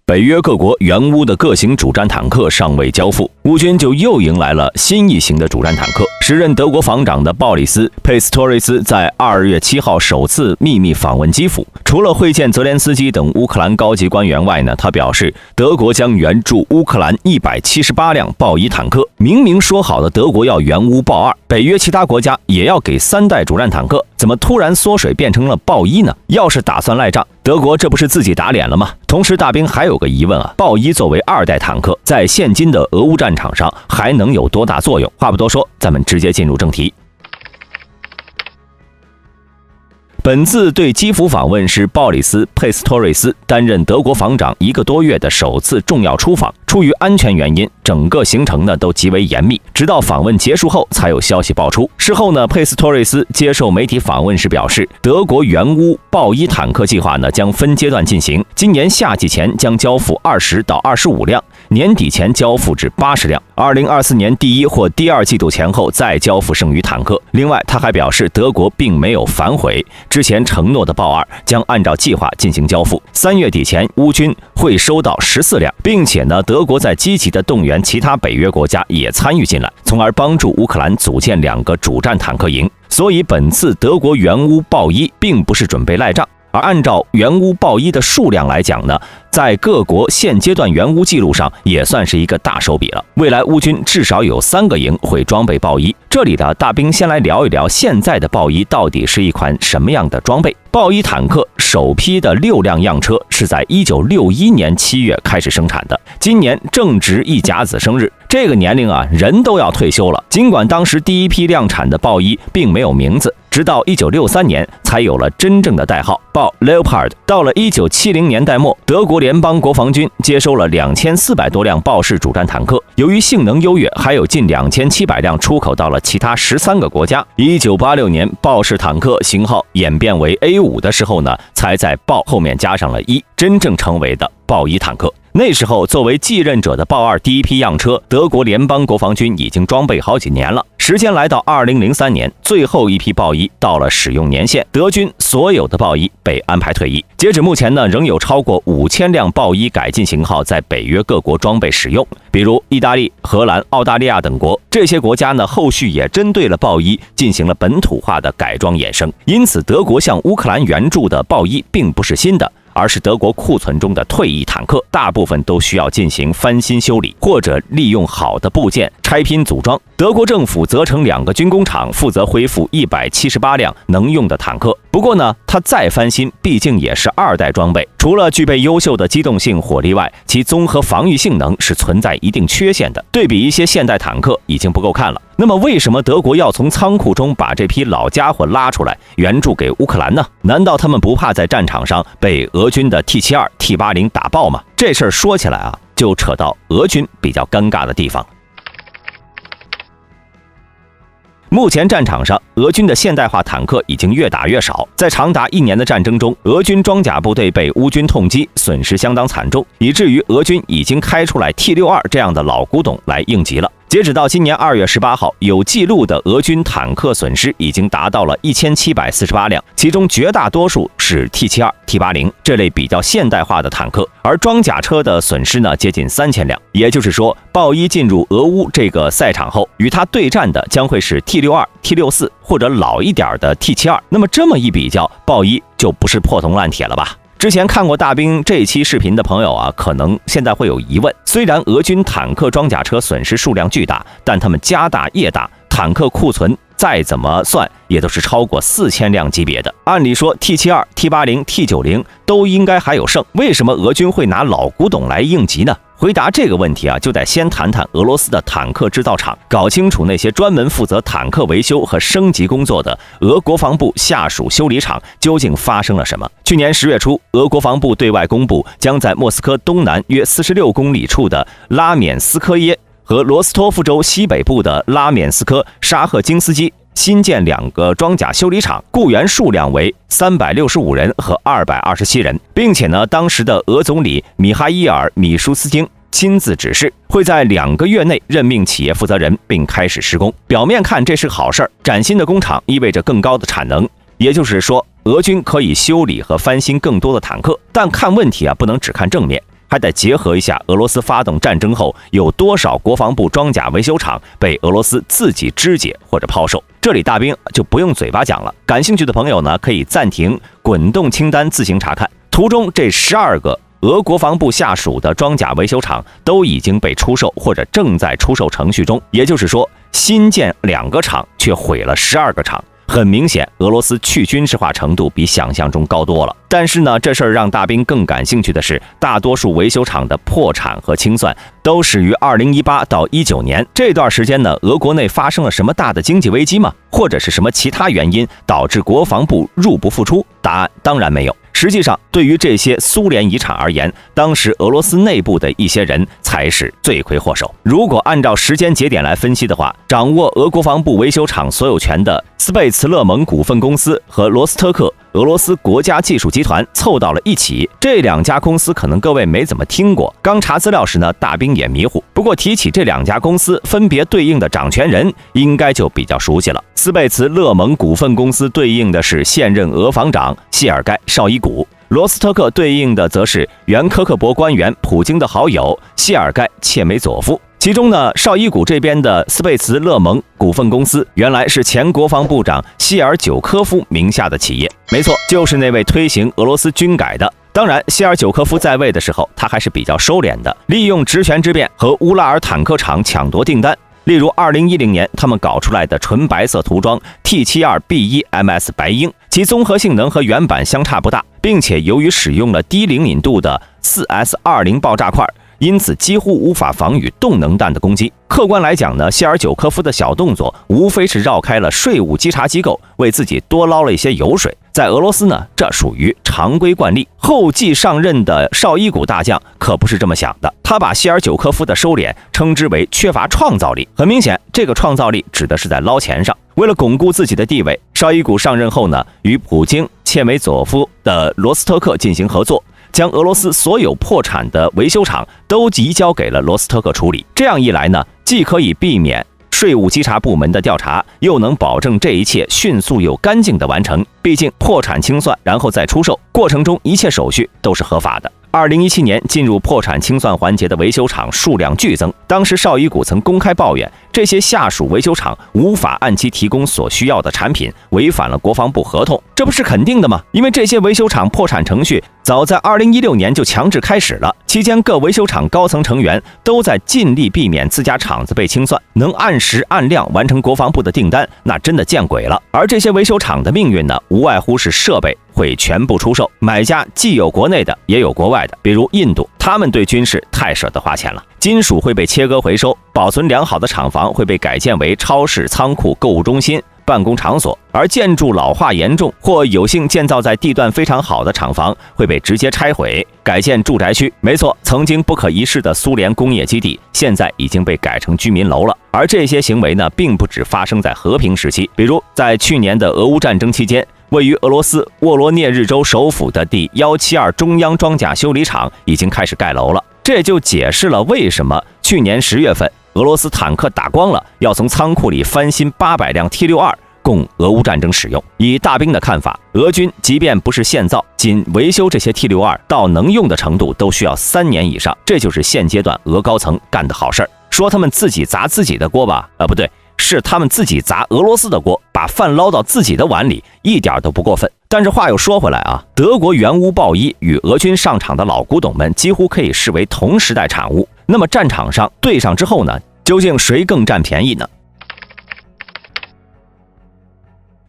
北约各国援乌的各型主战坦克尚未交付，乌军就又迎来了新一型的主战坦克。时任德国防长的鲍里斯·佩斯托瑞斯在2月7号首次秘密访问基辅，除了会见泽连斯基等乌克兰高级官员外呢，他表示德国将援助乌克兰178辆豹一坦克。明明说好的德国要援乌豹2，北约其他国家也要给3代主战坦克，怎么突然缩水变成了豹一呢？要是打算赖账，德国这不是自己打脸了吗？同时大兵还有个疑问啊，豹一作为2代坦克，在现今的俄乌战场上还能有多大作用？话不多说，咱们直接进入正题。本次对基辅访问是鲍里斯·佩斯托瑞斯担任德国防长1个多月的首次重要出访。出于安全原因，整个行程呢都极为严密，直到访问结束后才有消息爆出。事后呢，佩斯托瑞斯接受媒体访问时表示，德国援乌豹一坦克计划呢将分阶段进行，今年夏季前将交付20到25辆，年底前交付至80辆，2024年第1或第2季度前后再交付剩余坦克。另外，他还表示，德国并没有反悔，之前承诺的豹2将按照计划进行交付，3月底前乌军会收到14辆，并且呢，德国在积极的动员其他北约国家也参与进来，从而帮助乌克兰组建2个主战坦克营。所以本次德国援乌豹一并不是准备赖账，而按照援乌豹一的数量来讲呢，在各国现阶段援乌记录上也算是一个大手笔了。未来乌军至少有3个营会装备豹一。这里的大兵先来聊一聊现在的豹一到底是一款什么样的装备。豹一坦克首批的6辆样车是在1961年7月开始生产的，今年正值一甲子生日，这个年龄啊，人都要退休了。尽管当时第一批量产的豹一并没有名字，直到1963年才有了真正的代号豹 Leopard。到了1970年代末，德国联邦国防军接收了2400多辆豹式主战坦克，由于性能优越，还有近2700辆出口到了其他13个国家。1986年，豹式坦克型号演变为 A5 的时候呢，才在豹后面加上了1，真正成为的豹一坦克。那时候，作为继任者的豹2第一批样车，德国联邦国防军已经装备好几年了。时间来到2003年，最后一批豹一到了使用年限，德军所有的豹一被安排退役。截止目前呢，仍有超过5000辆豹一改进型号在北约各国装备使用，比如意大利、荷兰、澳大利亚等国。这些国家呢，后续也针对了豹一进行了本土化的改装衍生。因此，德国向乌克兰援助的豹一并不是新的，而是德国库存中的退役坦克，大部分都需要进行翻新修理，或者利用好的部件拆拼组装。德国政府责成2个军工厂负责恢复178辆能用的坦克。不过呢，它再翻新毕竟也是2代装备，除了具备优秀的机动性火力外，其综合防御性能是存在一定缺陷的，对比一些现代坦克已经不够看了。那么为什么德国要从仓库中把这批老家伙拉出来援助给乌克兰呢？难道他们不怕在战场上被俄军的 T72、T80 打爆吗？这事儿说起来啊，就扯到俄军比较尴尬的地方。目前战场上，俄军的现代化坦克已经越打越少。在长达1年的战争中，俄军装甲部队被乌军痛击，损失相当惨重，以至于俄军已经开出来 T62 这样的老古董来应急了。截止到今年2月18号，有记录的俄军坦克损失已经达到了1748辆，其中绝大多数是 T72、T80 这类比较现代化的坦克，而装甲车的损失呢接近3000辆。也就是说，豹一进入俄乌这个赛场后，与它对战的将会是 T62、T64 或者老一点的 T72。那么这么一比较，豹一就不是破铜烂铁了吧？之前看过大兵这期视频的朋友啊，可能现在会有疑问。虽然俄军坦克装甲车损失数量巨大，但他们家大业大，坦克库存再怎么算也都是超过4000辆级别的。按理说 T72、T80、T90 都应该还有剩，为什么俄军会拿老古董来应急呢？回答这个问题啊，就得先谈谈俄罗斯的坦克制造厂，搞清楚那些专门负责坦克维修和升级工作的俄国防部下属修理厂究竟发生了什么。去年10月初，俄国防部对外公布，将在莫斯科东南约46公里处的拉缅斯科耶和罗斯托夫州西北部的拉缅斯科沙赫金斯基新建2个装甲修理厂，雇员数量为365人和227人，并且呢，当时的俄总理米哈伊尔·米舒斯京亲自指示，会在2个月内任命企业负责人并开始施工。表面看这是好事儿，崭新的工厂意味着更高的产能，也就是说，俄军可以修理和翻新更多的坦克。但看问题啊，不能只看正面。还得结合一下俄罗斯发动战争后有多少国防部装甲维修厂被俄罗斯自己肢解或者抛售。这里大兵就不用嘴巴讲了，感兴趣的朋友呢，可以暂停滚动清单自行查看。图中这12个俄国防部下属的装甲维修厂都已经被出售或者正在出售程序中，也就是说，新建2个厂却毁了12个厂。很明显，俄罗斯去军事化程度比想象中高多了。但是呢，这事儿让大兵更感兴趣的是，大多数维修厂的破产和清算都始于2018到19年这段时间呢，俄国内发生了什么大的经济危机吗？或者是什么其他原因导致国防部入不敷出？答案当然没有。实际上，对于这些苏联遗产而言，当时俄罗斯内部的一些人才是罪魁祸首。如果按照时间节点来分析的话，掌握俄国防部维修厂所有权的斯贝茨勒蒙股份公司和罗斯特克俄罗斯国家技术集团凑到了一起，这2家公司可能各位没怎么听过，刚查资料时呢，大兵也迷糊。不过提起这2家公司分别对应的掌权人，应该就比较熟悉了。斯贝茨勒蒙股份公司对应的是现任俄防长谢尔盖·绍伊古，罗斯特克对应的则是原科克勃官员普京的好友谢尔盖·切梅佐夫。其中呢，绍伊古这边的斯贝茨勒蒙股份公司原来是前国防部长谢尔久科夫名下的企业，没错，就是那位推行俄罗斯军改的。当然，谢尔久科夫在位的时候，他还是比较收敛的，利用职权之便和乌拉尔坦克厂抢夺订单。例如2010年他们搞出来的纯白色涂装 T72B1MS 白鹰，其综合性能和原版相差不大，并且由于使用了低灵敏度的 4S20 爆炸块，因此几乎无法防御动能弹的攻击。客观来讲呢，谢尔久科夫的小动作无非是绕开了税务稽查机构，为自己多捞了一些油水。在俄罗斯呢，这属于常规惯例。后继上任的绍伊古大将可不是这么想的，他把谢尔久科夫的收敛称之为缺乏创造力。很明显，这个创造力指的是在捞钱上。为了巩固自己的地位，绍伊古上任后呢，与普京、切梅佐夫的罗斯特克进行合作，将俄罗斯所有破产的维修厂都移交给了罗斯特克处理。这样一来呢，既可以避免税务稽查部门的调查，又能保证这一切迅速又干净的完成。毕竟破产清算然后再出售，过程中一切手续都是合法的。2017年进入破产清算环节的维修厂数量剧增，当时绍伊古曾公开抱怨，这些下属维修厂无法按期提供所需要的产品，违反了国防部合同。这不是肯定的吗？因为这些维修厂破产程序早在2016年就强制开始了，期间各维修厂高层成员都在尽力避免自家厂子被清算，能按时按量完成国防部的订单，那真的见鬼了。而这些维修厂的命运呢，无外乎是设备会全部出售，买家既有国内的也有国外的，比如印度，他们对军事太舍得花钱了。金属会被切割回收，保存良好的厂房会被改建为超市、仓库、购物中心、办公场所，而建筑老化严重或有幸建造在地段非常好的厂房会被直接拆毁，改建住宅区。没错，曾经不可一世的苏联工业基地现在已经被改成居民楼了。而这些行为呢，并不只发生在和平时期，比如在去年的俄乌战争期间，位于俄罗斯沃罗涅日州首府的第172中央装甲修理厂已经开始盖楼了。这就解释了为什么去年10月份俄罗斯坦克打光了，要从仓库里翻新800辆 T62供俄乌战争使用。以大兵的看法，俄军即便不是现造，仅维修这些 T62到能用的程度都需要3年以上，这就是现阶段俄高层干的好事儿。说他们自己砸自己的锅吧，不对，是他们自己砸俄罗斯的锅，把饭捞到自己的碗里，一点都不过分。但是话又说回来啊，德国援乌豹一与俄军上场的老古董们几乎可以视为同时代产物。那么战场上对上之后呢，究竟谁更占便宜呢？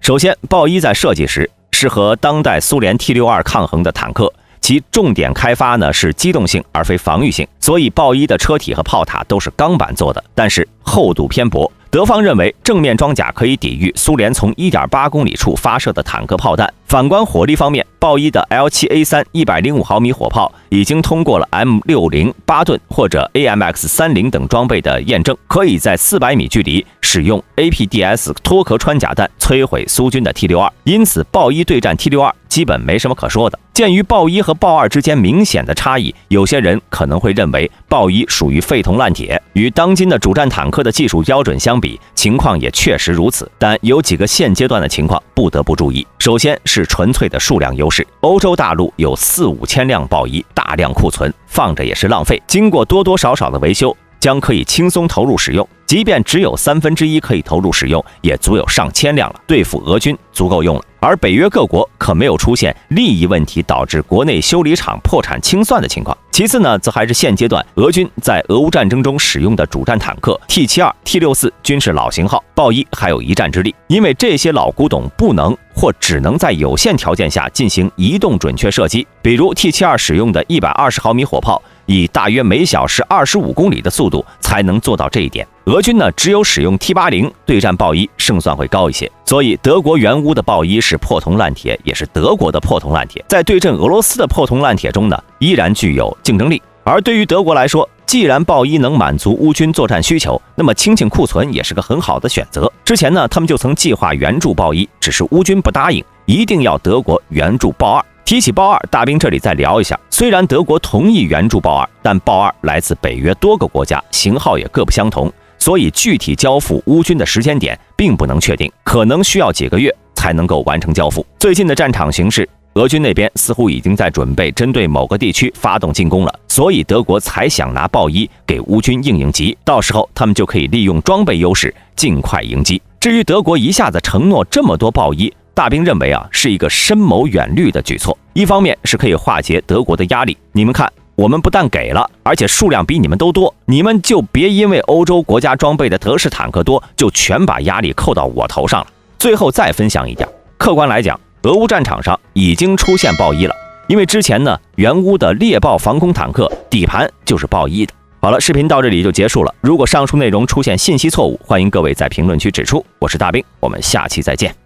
首先，豹一在设计时是和当代苏联 T62抗衡的坦克，其重点开发呢是机动性而非防御性，所以豹一的车体和炮塔都是钢板做的，但是厚度偏薄。德方认为正面装甲可以抵御苏联从 1.8 公里处发射的坦克炮弹。反观火力方面，豹一的 L7A3 105毫米火炮已经通过了 M60 巴顿或者 AMX30 等装备的验证，可以在400米距离使用 APDS 脱壳穿甲弹摧毁苏军的 T62， 因此豹一对战 T62基本没什么可说的。鉴于豹一和豹二之间明显的差异，有些人可能会认为豹一属于废铜烂铁，与当今的主战坦克的技术标准相比，情况也确实如此。但有几个现阶段的情况不得不注意。首先是是纯粹的数量优势。欧洲大陆有4-5千辆豹一，大量库存，放着也是浪费，经过多多少少的维修，将可以轻松投入使用。即便只有1/3可以投入使用，也足有上千辆了，对付俄军足够用了。而北约各国可没有出现利益问题导致国内修理厂破产清算的情况。其次呢，则还是现阶段俄军在俄乌战争中使用的主战坦克 T72、T64均是老型号，豹一还有一战之力。因为这些老古董不能或只能在有限条件下进行移动准确射击，比如 T72使用的120毫米火炮，以大约每小时25公里的速度才能做到这一点。俄军呢，只有使用 T80 对战豹一胜算会高一些，所以德国援乌的豹一是破铜烂铁，也是德国的破铜烂铁，在对阵俄罗斯的破铜烂铁中呢，依然具有竞争力。而对于德国来说，既然豹一能满足乌军作战需求，那么清清库存也是个很好的选择。之前呢，他们就曾计划援助豹一，只是乌军不答应，一定要德国援助豹二。提起豹二，大兵这里再聊一下，虽然德国同意援助豹二，但豹二来自北约多个国家，型号也各不相同，所以具体交付乌军的时间点并不能确定，可能需要几个月才能够完成交付。最近的战场形势，俄军那边似乎已经在准备针对某个地区发动进攻了，所以德国才想拿豹一给乌军应应急，到时候他们就可以利用装备优势尽快迎击。至于德国一下子承诺这么多豹一，大兵认为是一个深谋远虑的举措。一方面是可以化解德国的压力，你们看，我们不但给了，而且数量比你们都多，你们就别因为欧洲国家装备的德式坦克多，就全把压力扣到我头上了。最后再分享一点，客观来讲，俄乌战场上已经出现豹一了，因为之前呢，援乌的猎豹防空坦克底盘就是豹一的。好了，视频到这里就结束了。如果上述内容出现信息错误，欢迎各位在评论区指出。我是大兵，我们下期再见。